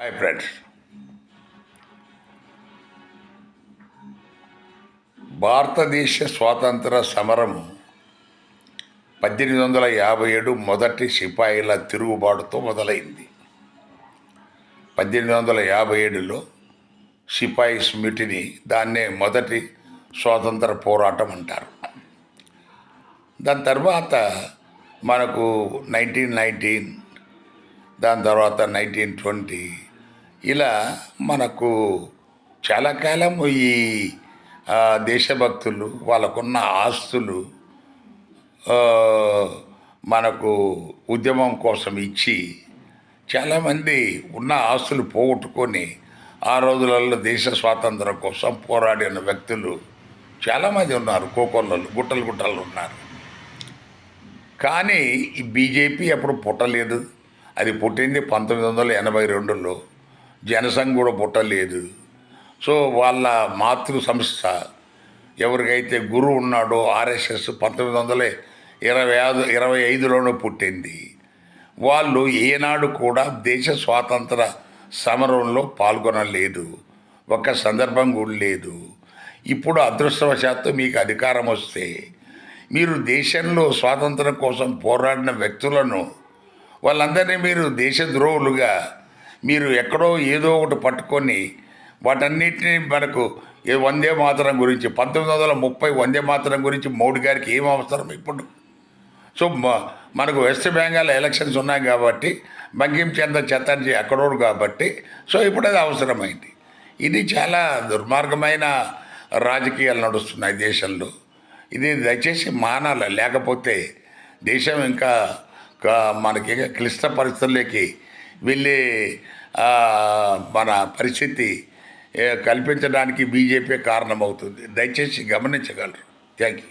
Hi friends, భారతదేశ స్వాతంత్ర సమరం 1857 మొదటి సిపాయిల తిరుగుబాటుతో మొదలైంది. 1857లో సిపాయిస్ మ్యూటినీ, దాన్నే మొదటి స్వాతంత్ర పోరాటం అంటారు. దాని తర్వాత మనకు 1919, దాని తర్వాత 1920, ఇలా మనకు చాలా కాలం ఈ దేశభక్తులు వాళ్ళకున్న ఆస్తులు మనకు ఉద్యమం కోసం ఇచ్చి చాలామంది ఉన్న ఆస్తులు పోగొట్టుకొని ఆ రోజులలో దేశ స్వాతంత్రం కోసం పోరాడిన వ్యక్తులు చాలామంది ఉన్నారు. కోకొల్లలు గుట్టలు ఉన్నారు. కానీ ఈ బీజేపీ అప్పుడు పుట్టలేదు. అది పుట్టింది 1982లో. జనసంఘ్ కూడా పుట్టలేదు. సో వాళ్ళ మాతృ సంస్థ ఎవరికైతే గురువు ఉన్నాడో ఆర్ఎస్ఎస్ 1925లోనే పుట్టింది. వాళ్ళు ఏనాడు కూడా దేశ స్వాతంత్ర సమరంలో పాల్గొనలేదు. ఒక్క సందర్భం కూడా లేదు. ఇప్పుడు అదృష్టవశాత్తు మీకు అధికారం వస్తే మీరు దేశంలో స్వాతంత్రం కోసం పోరాడిన వ్యక్తులను వాళ్ళందరినీ మీరు దేశద్రోహులుగా మీరు ఎక్కడో ఏదో ఒకటి పట్టుకొని వాటన్నిటిని మనకు వందే మాతరం గురించి 1930 వందే మాతరం గురించి మోడీ గారికి ఏం అవసరం ఇప్పుడు? సో మనకు వెస్ట్ బెంగాల్ ఎలక్షన్స్ ఉన్నాయి కాబట్టి బంకిం చంద్ర చటర్జీ అక్కడోడు కాబట్టి సో ఇప్పుడు అది అవసరమైంది. ఇది చాలా దుర్మార్గమైన రాజకీయాలు నడుస్తున్నాయి దేశంలో. ఇది దయచేసి మానాలి, లేకపోతే దేశం ఇంకా మనకి క్లిష్ట పరిస్థితుల్లోకి వెళ్ళే మన పరిస్థితి కల్పించడానికి బీజేపీ కారణమవుతుంది. దయచేసి గమనించగలరు. Thank you.